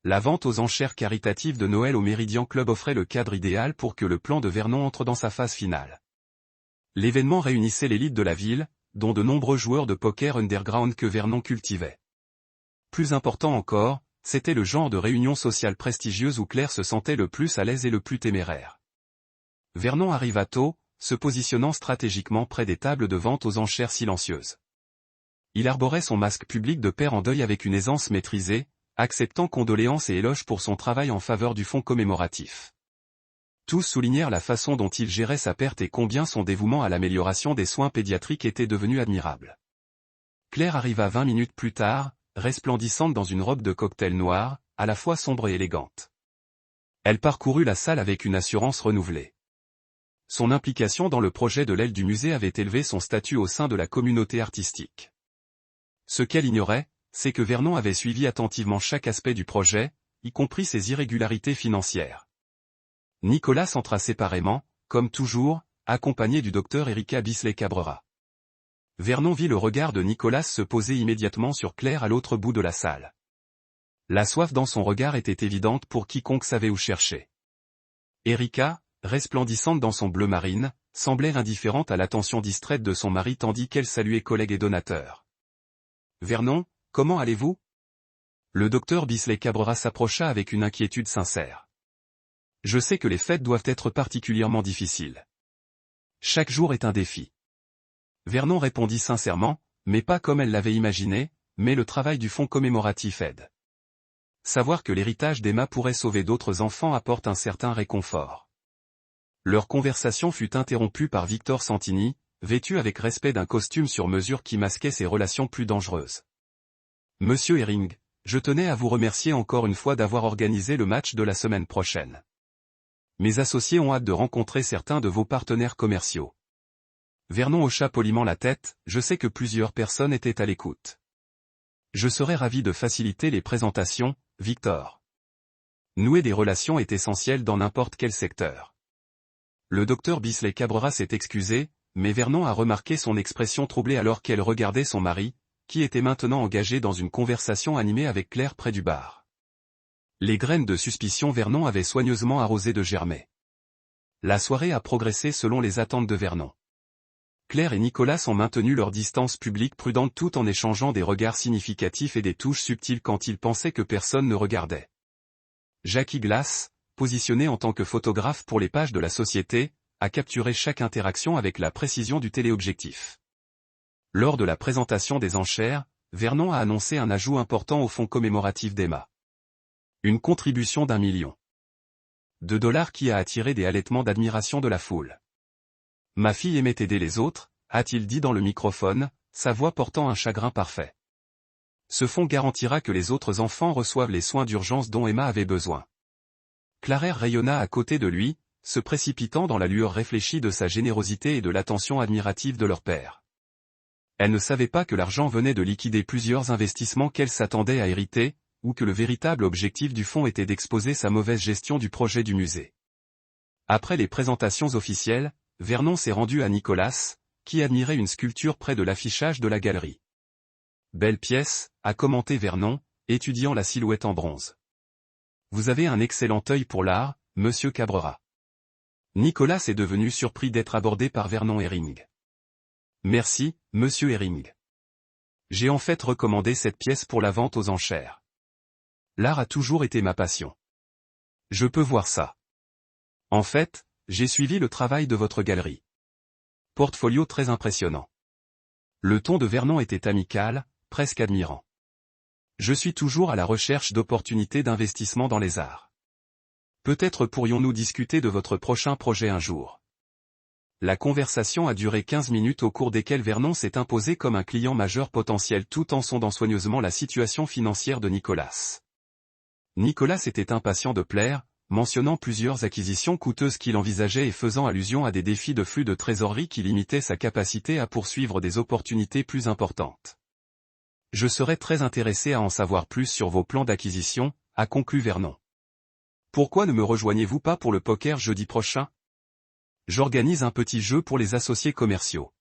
La vente aux enchères caritatives de Noël au Méridien Club offrait le cadre idéal pour que le plan de Vernon entre dans sa phase finale. L'événement réunissait l'élite de la ville, dont de nombreux joueurs de poker underground que Vernon cultivait. Plus important encore, c'était le genre de réunion sociale prestigieuse où Claire se sentait le plus à l'aise et le plus téméraire. Vernon arriva tôt, se positionnant stratégiquement près des tables de vente aux enchères silencieuses. Il arborait son masque public de père en deuil avec une aisance maîtrisée, acceptant condoléances et éloges pour son travail en faveur du fonds commémoratif. Tous soulignèrent la façon dont il gérait sa perte et combien son dévouement à l'amélioration des soins pédiatriques était devenu admirable. Claire arriva 20 minutes plus tard, resplendissante dans une robe de cocktail noire, à la fois sombre et élégante. Elle parcourut la salle avec une assurance renouvelée. Son implication dans le projet de l'aile du musée avait élevé son statut au sein de la communauté artistique. Ce qu'elle ignorait, c'est que Vernon avait suivi attentivement chaque aspect du projet, y compris ses irrégularités financières. Nicolas entra séparément, comme toujours, accompagné du docteur Erika Bisley Cabrera. Vernon vit le regard de Nicolas se poser immédiatement sur Claire à l'autre bout de la salle. La soif dans son regard était évidente pour quiconque savait où chercher. Erika, resplendissante dans son bleu marine, semblait indifférente à l'attention distraite de son mari tandis qu'elle saluait collègues et donateurs. « Vernon, comment allez-vous » Le docteur Bisley Cabrera s'approcha avec une inquiétude sincère. « Je sais que les fêtes doivent être particulièrement difficiles. Chaque jour est un défi. » Vernon répondit sincèrement, mais pas comme elle l'avait imaginé, mais le travail du fonds commémoratif aide. Savoir que l'héritage d'Emma pourrait sauver d'autres enfants apporte un certain réconfort. Leur conversation fut interrompue par Victor Santini, vêtu avec respect d'un costume sur mesure qui masquait ses relations plus dangereuses. « Monsieur Herring, je tenais à vous remercier encore une fois d'avoir organisé le match de la semaine prochaine. Mes associés ont hâte de rencontrer certains de vos partenaires commerciaux. » Vernon hocha poliment la tête, je sais que plusieurs personnes étaient à l'écoute. Je serais ravi de faciliter les présentations, Victor. Nouer des relations est essentiel dans n'importe quel secteur. Le docteur Bisley Cabrera s'est excusé, mais Vernon a remarqué son expression troublée alors qu'elle regardait son mari, qui était maintenant engagé dans une conversation animée avec Claire près du bar. Les graines de suspicion Vernon avait soigneusement arrosées de germer. La soirée a progressé selon les attentes de Vernon. Claire et Nicolas ont maintenu leur distance publique prudente tout en échangeant des regards significatifs et des touches subtiles quand ils pensaient que personne ne regardait. Jackie Glass, positionné en tant que photographe pour les pages de la société, a capturé chaque interaction avec la précision du téléobjectif. Lors de la présentation des enchères, Vernon a annoncé un ajout important au fonds commémoratif d'Emma. Une contribution d'1 million de dollars qui a attiré des halètements d'admiration de la foule. « Ma fille aimait aider les autres », a-t-il dit dans le microphone, sa voix portant un chagrin parfait. Ce fonds garantira que les autres enfants reçoivent les soins d'urgence dont Emma avait besoin. Claire rayonna à côté de lui, se précipitant dans la lueur réfléchie de sa générosité et de l'attention admirative de leur père. Elle ne savait pas que l'argent venait de liquider plusieurs investissements qu'elle s'attendait à hériter, ou que le véritable objectif du fonds était d'exposer sa mauvaise gestion du projet du musée. Après les présentations officielles, Vernon s'est rendu à Nicolas, qui admirait une sculpture près de l'affichage de la galerie. « Belle pièce », a commenté Vernon, étudiant la silhouette en bronze. « Vous avez un excellent œil pour l'art, monsieur Cabrera. » Nicolas est devenu surpris d'être abordé par Vernon Herring. « Merci, monsieur Herring. J'ai en fait recommandé cette pièce pour la vente aux enchères. L'art a toujours été ma passion. Je peux voir ça. En fait, j'ai suivi le travail de votre galerie. Portfolio très impressionnant. » Le ton de Vernon était amical, presque admirant. « Je suis toujours à la recherche d'opportunités d'investissement dans les arts. Peut-être pourrions-nous discuter de votre prochain projet un jour. » La conversation a duré 15 minutes au cours desquelles Vernon s'est imposé comme un client majeur potentiel tout en sondant soigneusement la situation financière de Nicolas. Nicolas était impatient de plaire, mentionnant plusieurs acquisitions coûteuses qu'il envisageait et faisant allusion à des défis de flux de trésorerie qui limitaient sa capacité à poursuivre des opportunités plus importantes. « Je serais très intéressé à en savoir plus sur vos plans d'acquisition, » a conclu Vernon. Pourquoi ne me rejoignez-vous pas pour le poker jeudi prochain? J'organise un petit jeu pour les associés commerciaux.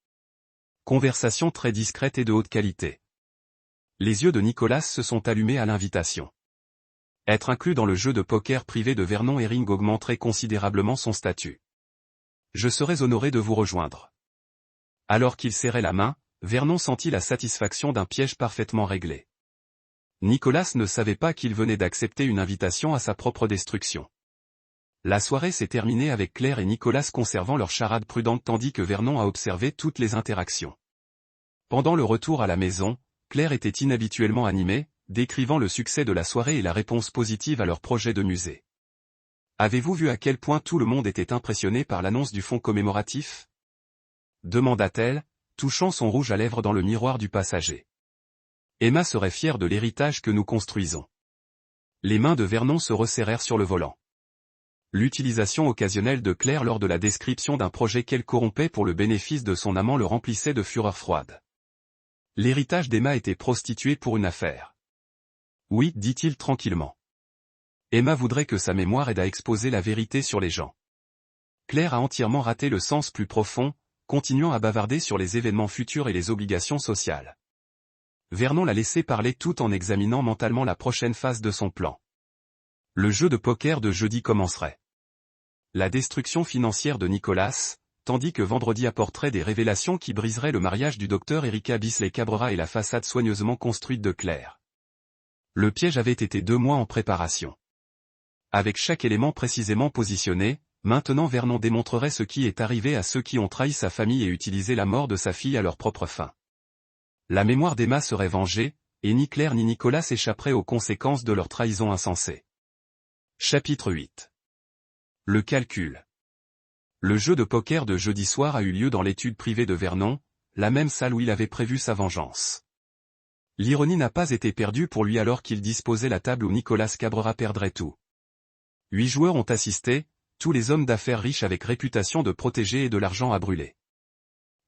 Conversation très discrète et de haute qualité. Les yeux de Nicolas se sont allumés à l'invitation. Être inclus dans le jeu de poker privé de Vernon et Ring augmenterait considérablement son statut. Je serais honoré de vous rejoindre. Alors qu'il serrait la main, Vernon sentit la satisfaction d'un piège parfaitement réglé. Nicolas ne savait pas qu'il venait d'accepter une invitation à sa propre destruction. La soirée s'est terminée avec Claire et Nicolas conservant leur charade prudente tandis que Vernon a observé toutes les interactions. Pendant le retour à la maison, Claire était inhabituellement animée, décrivant le succès de la soirée et la réponse positive à leur projet de musée. Avez-vous vu à quel point tout le monde était impressionné par l'annonce du fonds commémoratif? Demanda-t-elle, touchant son rouge à lèvres dans le miroir du passager. Emma serait fière de l'héritage que nous construisons. Les mains de Vernon se resserrèrent sur le volant. L'utilisation occasionnelle de Claire lors de la description d'un projet qu'elle corrompait pour le bénéfice de son amant le remplissait de fureur froide. L'héritage d'Emma était prostitué pour une affaire. Oui, dit-il tranquillement. Emma voudrait que sa mémoire aide à exposer la vérité sur les gens. Claire a entièrement raté le sens plus profond, continuant à bavarder sur les événements futurs et les obligations sociales. Vernon l'a laissé parler tout en examinant mentalement la prochaine phase de son plan. Le jeu de poker de jeudi commencerait. La destruction financière de Nicolas, tandis que vendredi apporterait des révélations qui briseraient le mariage du docteur Erika Bisley Cabrera et la façade soigneusement construite de Claire. Le piège avait été 2 mois en préparation. Avec chaque élément précisément positionné, maintenant Vernon démontrerait ce qui est arrivé à ceux qui ont trahi sa famille et utilisé la mort de sa fille à leur propre fin. La mémoire d'Emma serait vengée, et ni Claire ni Nicolas échapperaient aux conséquences de leur trahison insensée. Chapitre 8. Le calcul. Le jeu de poker de jeudi soir a eu lieu dans l'étude privée de Vernon, la même salle où il avait prévu sa vengeance. L'ironie n'a pas été perdue pour lui alors qu'il disposait la table où Nicolas Cabrera perdrait tout. 8 joueurs ont assisté, tous les hommes d'affaires riches avec réputation de protéger et de l'argent à brûler.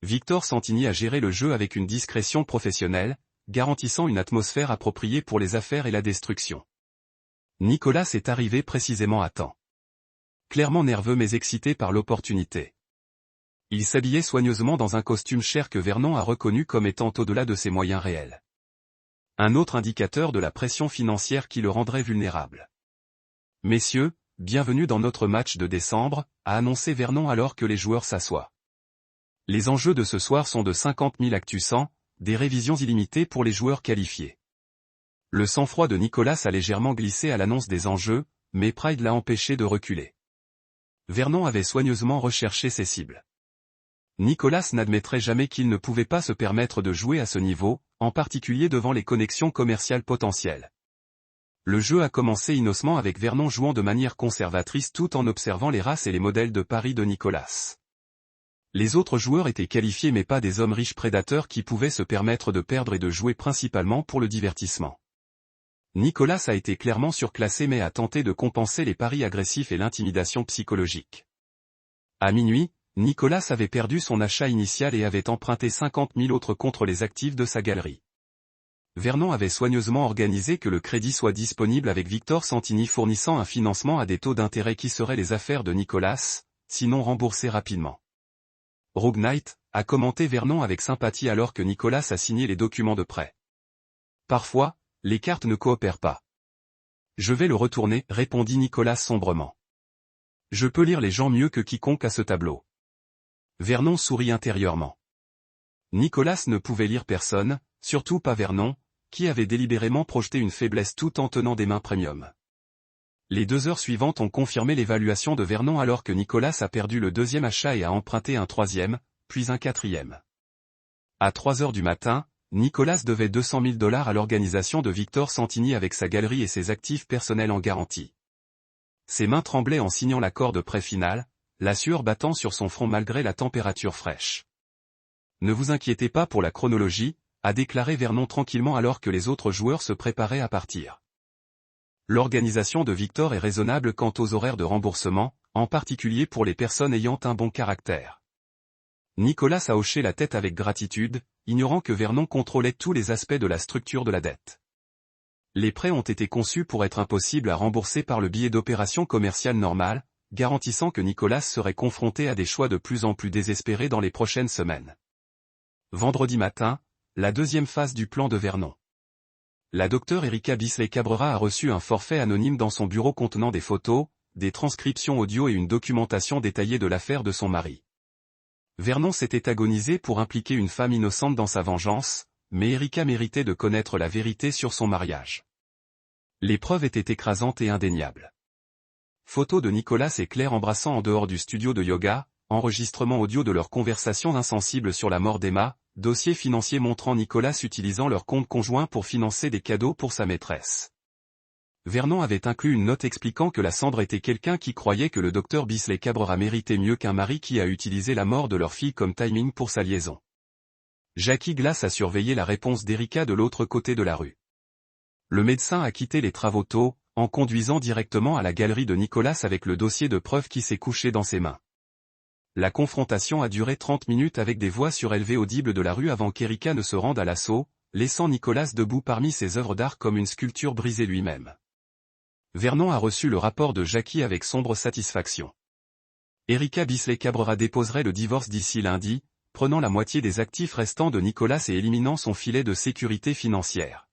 Victor Santini a géré le jeu avec une discrétion professionnelle, garantissant une atmosphère appropriée pour les affaires et la destruction. Nicolas est arrivé précisément à temps. Clairement nerveux mais excité par l'opportunité. Il s'habillait soigneusement dans un costume cher que Vernon a reconnu comme étant au-delà de ses moyens réels. Un autre indicateur de la pression financière qui le rendrait vulnérable. Messieurs, bienvenue dans notre match de décembre, a annoncé Vernon alors que les joueurs s'assoient. Les enjeux de ce soir sont de 50 000 actus 100, des révisions illimitées pour les joueurs qualifiés. Le sang-froid de Nicolas a légèrement glissé à l'annonce des enjeux, mais Pride l'a empêché de reculer. Vernon avait soigneusement recherché ses cibles. Nicolas n'admettrait jamais qu'il ne pouvait pas se permettre de jouer à ce niveau, en particulier devant les connexions commerciales potentielles. Le jeu a commencé innocemment avec Vernon jouant de manière conservatrice tout en observant les races et les modèles de paris de Nicolas. Les autres joueurs étaient qualifiés mais pas des hommes riches prédateurs qui pouvaient se permettre de perdre et de jouer principalement pour le divertissement. Nicolas a été clairement surclassé mais a tenté de compenser les paris agressifs et l'intimidation psychologique. À minuit, Nicolas avait perdu son achat initial et avait emprunté 50 000 autres contre les actifs de sa galerie. Vernon avait soigneusement organisé que le crédit soit disponible avec Victor Santini fournissant un financement à des taux d'intérêt qui seraient les affaires de Nicolas, sinon remboursés rapidement. Rogue Knight a commenté Vernon avec sympathie alors que Nicolas a signé les documents de prêt. Parfois, les cartes ne coopèrent pas. Je vais le retourner, répondit Nicolas sombrement. Je peux lire les gens mieux que quiconque à ce tableau. Vernon sourit intérieurement. Nicolas ne pouvait lire personne, surtout pas Vernon, qui avait délibérément projeté une faiblesse tout en tenant des mains premium. Les 2 heures suivantes ont confirmé l'évaluation de Vernon alors que Nicolas a perdu le 2e achat et a emprunté un 3e, puis un 4e. À 3 heures du matin, Nicolas devait 200 000 $ à l'organisation de Victor Santini avec sa galerie et ses actifs personnels en garantie. Ses mains tremblaient en signant l'accord de prêt final, la sueur battant sur son front malgré la température fraîche. Ne vous inquiétez pas pour la chronologie, a déclaré Vernon tranquillement alors que les autres joueurs se préparaient à partir. L'organisation de Victor est raisonnable quant aux horaires de remboursement, en particulier pour les personnes ayant un bon caractère. Nicolas a hoché la tête avec gratitude, ignorant que Vernon contrôlait tous les aspects de la structure de la dette. Les prêts ont été conçus pour être impossibles à rembourser par le biais d'opérations commerciales normales, garantissant que Nicolas serait confronté à des choix de plus en plus désespérés dans les prochaines semaines. Vendredi matin, la deuxième phase du plan de Vernon. La docteure Erika Bisley Cabrera a reçu un forfait anonyme dans son bureau contenant des photos, des transcriptions audio et une documentation détaillée de l'affaire de son mari. Vernon s'était agonisé pour impliquer une femme innocente dans sa vengeance, mais Erika méritait de connaître la vérité sur son mariage. Les preuves étaient écrasantes et indéniables. Photos de Nicolas et Claire embrassant en dehors du studio de yoga, enregistrement audio de leur conversation insensible sur la mort d'Emma, dossier financier montrant Nicolas utilisant leur compte conjoint pour financer des cadeaux pour sa maîtresse. Vernon avait inclus une note expliquant que la cendre était quelqu'un qui croyait que le docteur Bisley Cabrera méritait mieux qu'un mari qui a utilisé la mort de leur fille comme timing pour sa liaison. Jackie Glass a surveillé la réponse d'Erika de l'autre côté de la rue. Le médecin a quitté les travaux tôt, en conduisant directement à la galerie de Nicolas avec le dossier de preuves qui s'est couché dans ses mains. La confrontation a duré 30 minutes avec des voix surélevées audibles de la rue avant qu'Erika ne se rende à l'assaut, laissant Nicolas debout parmi ses œuvres d'art comme une sculpture brisée lui-même. Vernon a reçu le rapport de Jackie avec sombre satisfaction. Erika Bisley Cabrera déposerait le divorce d'ici lundi, prenant la moitié des actifs restants de Nicolas et éliminant son filet de sécurité financière.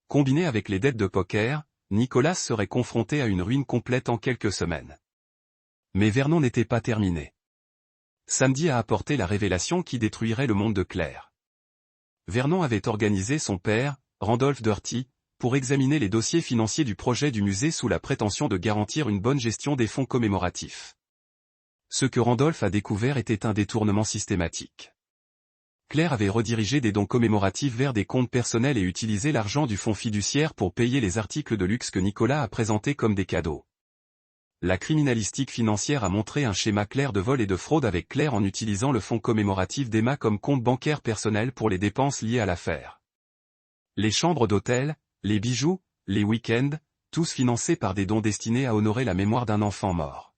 Combiné avec les dettes de poker, Nicolas serait confronté à une ruine complète en quelques semaines. Mais Vernon n'était pas terminé. Samedi a apporté la révélation qui détruirait le monde de Claire. Vernon avait organisé son père, Randolph Dirty, pour examiner les dossiers financiers du projet du musée sous la prétention de garantir une bonne gestion des fonds commémoratifs. Ce que Randolph a découvert était un détournement systématique. Claire avait redirigé des dons commémoratifs vers des comptes personnels et utilisé l'argent du fonds fiduciaire pour payer les articles de luxe que Nicolas a présentés comme des cadeaux. La criminalistique financière a montré un schéma clair de vol et de fraude avec Claire en utilisant le fonds commémoratif d'Emma comme compte bancaire personnel pour les dépenses liées à l'affaire. Les chambres d'hôtel, les bijoux, les week-ends, tous financés par des dons destinés à honorer la mémoire d'un enfant mort.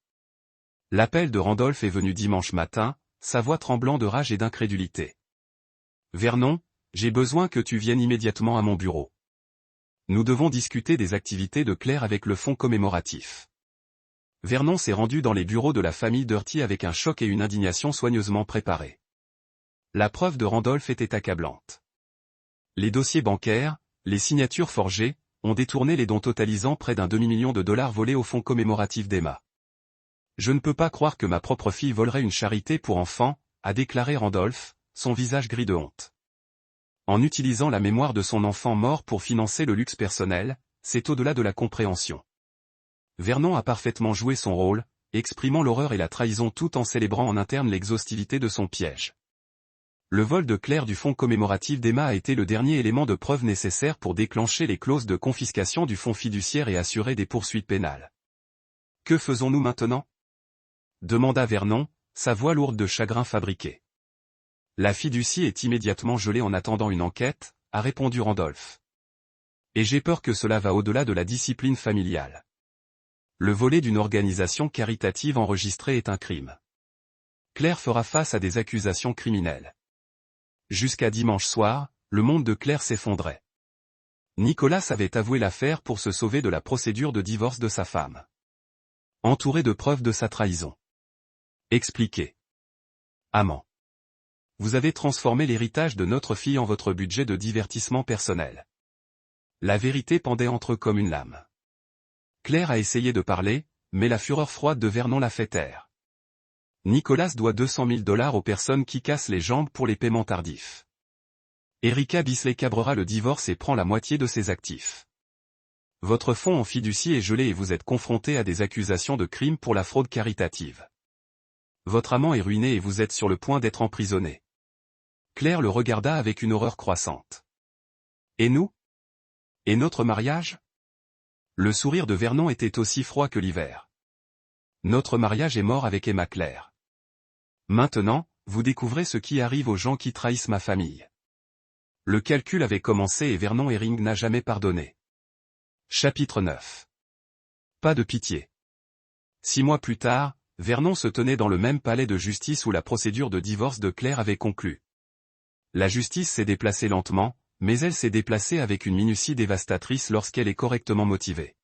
L'appel de Randolph est venu dimanche matin, sa voix tremblant de rage et d'incrédulité. « Vernon, j'ai besoin que tu viennes immédiatement à mon bureau. Nous devons discuter des activités de Claire avec le fonds commémoratif. » Vernon s'est rendu dans les bureaux de la famille Dirty avec un choc et une indignation soigneusement préparés. La preuve de Randolph était accablante. Les dossiers bancaires, les signatures forgées, ont détourné les dons totalisant près d'un demi-million de dollars volés au fonds commémoratif d'Emma. « Je ne peux pas croire que ma propre fille volerait une charité pour enfants, a déclaré Randolph, son visage gris de honte. En utilisant la mémoire de son enfant mort pour financer le luxe personnel, c'est au-delà de la compréhension. Vernon a parfaitement joué son rôle, exprimant l'horreur et la trahison tout en célébrant en interne l'exhaustivité de son piège. Le vol de Claire du fonds commémoratif d'Emma a été le dernier élément de preuve nécessaire pour déclencher les clauses de confiscation du fonds fiduciaire et assurer des poursuites pénales. « Que faisons-nous maintenant ?» demanda Vernon, sa voix lourde de chagrin fabriqué. « La fiducie est immédiatement gelée en attendant une enquête, a répondu Randolph. Et j'ai peur que cela va au-delà de la discipline familiale. Le volet d'une organisation caritative enregistrée est un crime. Claire fera face à des accusations criminelles. » Jusqu'à dimanche soir, le monde de Claire s'effondrait. Nicolas avait avoué l'affaire pour se sauver de la procédure de divorce de sa femme. Entouré de preuves de sa trahison. Expliqué. Amant. Vous avez transformé l'héritage de notre fille en votre budget de divertissement personnel. La vérité pendait entre eux comme une lame. Claire a essayé de parler, mais la fureur froide de Vernon l'a fait taire. Nicolas doit 200 000 $ aux personnes qui cassent les jambes pour les paiements tardifs. Erika Bisley Cabrera le divorce et prend la moitié de ses actifs. Votre fonds en fiducie est gelé et vous êtes confronté à des accusations de crime pour la fraude caritative. Votre amant est ruiné et vous êtes sur le point d'être emprisonné. Claire le regarda avec une horreur croissante. Et nous? Et notre mariage? Le sourire de Vernon était aussi froid que l'hiver. Notre mariage est mort avec Emma Claire. Maintenant, vous découvrez ce qui arrive aux gens qui trahissent ma famille. Le calcul avait commencé et Vernon Herring n'a jamais pardonné. Chapitre 9. Pas de pitié. 6 mois plus tard, Vernon se tenait dans le même palais de justice où la procédure de divorce de Claire avait conclu. La justice s'est déplacée lentement, mais elle s'est déplacée avec une minutie dévastatrice lorsqu'elle est correctement motivée.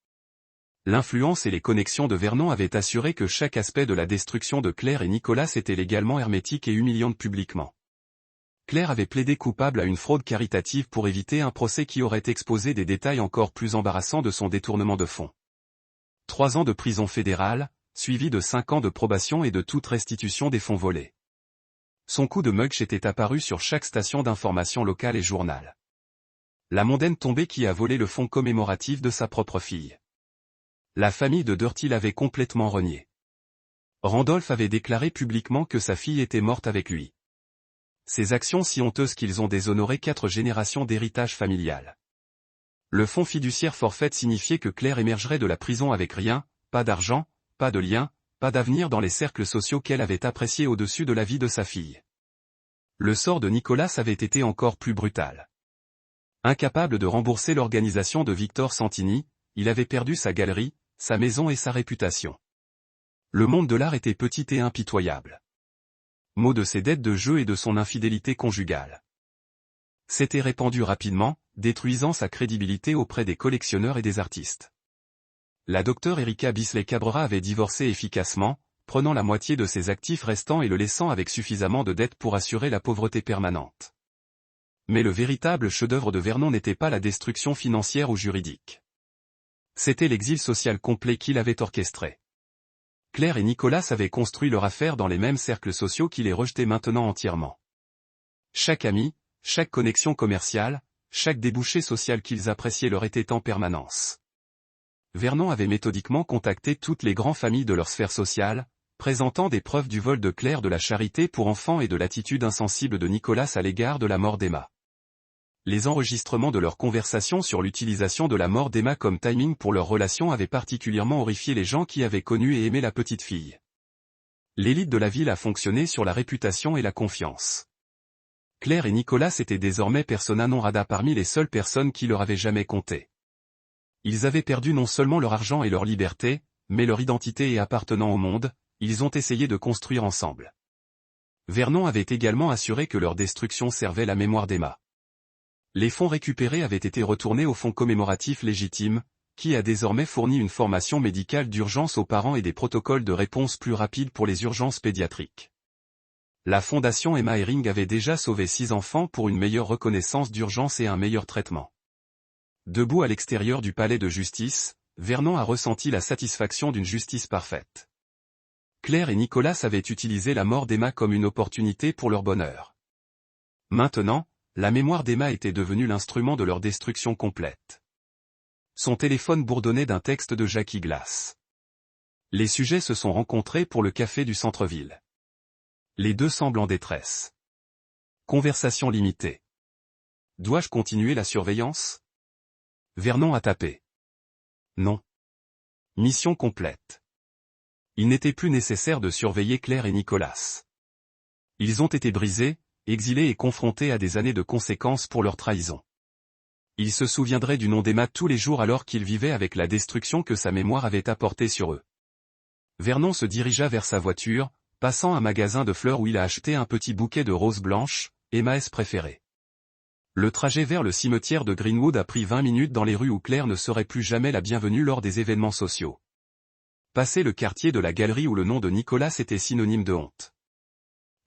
L'influence et les connexions de Vernon avaient assuré que chaque aspect de la destruction de Claire et Nicolas était légalement hermétique et humiliante publiquement. Claire avait plaidé coupable à une fraude caritative pour éviter un procès qui aurait exposé des détails encore plus embarrassants de son détournement de fonds. 3 ans de prison fédérale, suivis de 5 ans de probation et de toute restitution des fonds volés. Son coup de mugshot était apparu sur chaque station d'information locale et journal. La mondaine tombée qui a volé le fonds commémoratif de sa propre fille. La famille de Dirty l'avait complètement renié. Randolph avait déclaré publiquement que sa fille était morte avec lui. Ces actions si honteuses qu'ils ont déshonoré 4 générations d'héritage familial. Le fonds fiduciaire forfait signifiait que Claire émergerait de la prison avec rien, pas d'argent, pas de lien, pas d'avenir dans les cercles sociaux qu'elle avait appréciés au-dessus de la vie de sa fille. Le sort de Nicolas avait été encore plus brutal. Incapable de rembourser l'organisation de Victor Santini, il avait perdu sa galerie, sa maison et sa réputation. Le monde de l'art était petit et impitoyable. Mot de ses dettes de jeu et de son infidélité conjugale. S'était répandu rapidement, détruisant sa crédibilité auprès des collectionneurs et des artistes. La docteure Erika Bisley Cabrera avait divorcé efficacement, prenant la moitié de ses actifs restants et le laissant avec suffisamment de dettes pour assurer la pauvreté permanente. Mais le véritable chef-d'œuvre de Vernon n'était pas la destruction financière ou juridique. C'était l'exil social complet qu'il avait orchestré. Claire et Nicolas avaient construit leur affaire dans les mêmes cercles sociaux qui les rejetaient maintenant entièrement. Chaque ami, chaque connexion commerciale, chaque débouché social qu'ils appréciaient leur était en permanence. Vernon avait méthodiquement contacté toutes les grandes familles de leur sphère sociale, présentant des preuves du vol de Claire de la charité pour enfants et de l'attitude insensible de Nicolas à l'égard de la mort d'Emma. Les enregistrements de leurs conversations sur l'utilisation de la mort d'Emma comme timing pour leur relation avaient particulièrement horrifié les gens qui avaient connu et aimé la petite fille. L'élite de la ville a fonctionné sur la réputation et la confiance. Claire et Nicolas étaient désormais persona non rata parmi les seules personnes qui leur avaient jamais compté. Ils avaient perdu non seulement leur argent et leur liberté, mais leur identité et appartenant au monde, ils ont essayé de construire ensemble. Vernon avait également assuré que leur destruction servait la mémoire d'Emma. Les fonds récupérés avaient été retournés au fonds commémoratif légitime, qui a désormais fourni une formation médicale d'urgence aux parents et des protocoles de réponse plus rapides pour les urgences pédiatriques. La fondation Emma Herring avait déjà sauvé 6 enfants pour une meilleure reconnaissance d'urgence et un meilleur traitement. Debout à l'extérieur du palais de justice, Vernon a ressenti la satisfaction d'une justice parfaite. Claire et Nicolas avaient utilisé la mort d'Emma comme une opportunité pour leur bonheur. Maintenant, la mémoire d'Emma était devenue l'instrument de leur destruction complète. Son téléphone bourdonnait d'un texte de Jackie Glass. Les sujets se sont rencontrés pour le café du centre-ville. Les deux semblent en détresse. Conversation limitée. Dois-je continuer la surveillance? Vernon a tapé. Non. Mission complète. Il n'était plus nécessaire de surveiller Claire et Nicolas. Ils ont été brisés, exilés et confrontés à des années de conséquences pour leur trahison. Ils se souviendraient du nom d'Emma tous les jours alors qu'ils vivaient avec la destruction que sa mémoire avait apportée sur eux. Vernon se dirigea vers sa voiture, passant un magasin de fleurs où il a acheté un petit bouquet de roses blanches, Emma's préférée. Le trajet vers le cimetière de Greenwood a pris 20 minutes dans les rues où Claire ne serait plus jamais la bienvenue lors des événements sociaux. Passé le quartier de la galerie où le nom de Nicolas était synonyme de honte.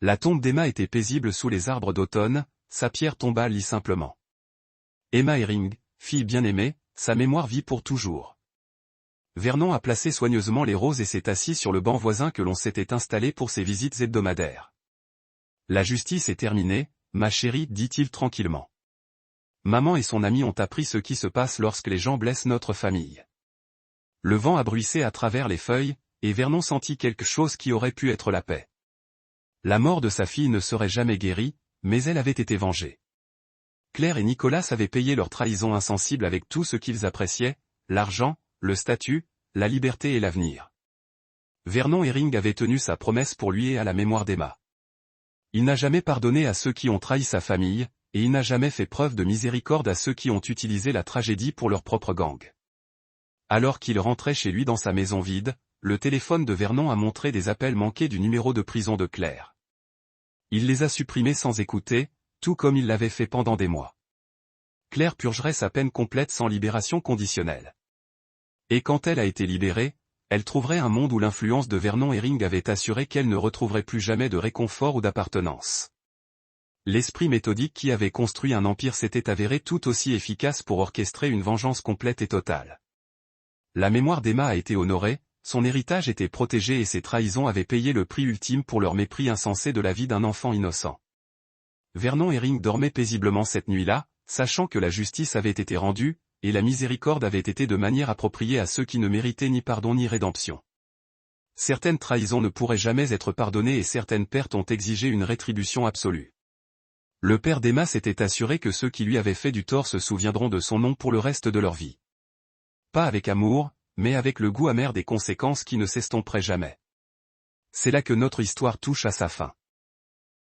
La tombe d'Emma était paisible sous les arbres d'automne, sa pierre tomba lit simplement. Emma Herring, fille bien-aimée, sa mémoire vit pour toujours. Vernon a placé soigneusement les roses et s'est assis sur le banc voisin que l'on s'était installé pour ses visites hebdomadaires. La justice est terminée, ma chérie, dit-il tranquillement. Maman et son ami ont appris ce qui se passe lorsque les gens blessent notre famille. Le vent a bruissé à travers les feuilles, et Vernon sentit quelque chose qui aurait pu être la paix. La mort de sa fille ne serait jamais guérie, mais elle avait été vengée. Claire et Nicolas avaient payé leur trahison insensible avec tout ce qu'ils appréciaient, l'argent, le statut, la liberté et l'avenir. Vernon Herring avait tenu sa promesse pour lui et à la mémoire d'Emma. Il n'a jamais pardonné à ceux qui ont trahi sa famille, et il n'a jamais fait preuve de miséricorde à ceux qui ont utilisé la tragédie pour leur propre gang. Alors qu'il rentrait chez lui dans sa maison vide, le téléphone de Vernon a montré des appels manqués du numéro de prison de Claire. Il les a supprimés sans écouter, tout comme il l'avait fait pendant des mois. Claire purgerait sa peine complète sans libération conditionnelle. Et quand elle a été libérée, elle trouverait un monde où l'influence de Vernon Herring avait assuré qu'elle ne retrouverait plus jamais de réconfort ou d'appartenance. L'esprit méthodique qui avait construit un empire s'était avéré tout aussi efficace pour orchestrer une vengeance complète et totale. La mémoire d'Emma a été honorée, son héritage était protégé et ses trahisons avaient payé le prix ultime pour leur mépris insensé de la vie d'un enfant innocent. Vernon Herring dormait paisiblement cette nuit-là, sachant que la justice avait été rendue, et la miséricorde avait été de manière appropriée à ceux qui ne méritaient ni pardon ni rédemption. Certaines trahisons ne pourraient jamais être pardonnées et certaines pertes ont exigé une rétribution absolue. Le père d'Emma s'était assuré que ceux qui lui avaient fait du tort se souviendront de son nom pour le reste de leur vie. Pas avec amour, mais avec le goût amer des conséquences qui ne s'estomperaient jamais. C'est là que notre histoire touche à sa fin.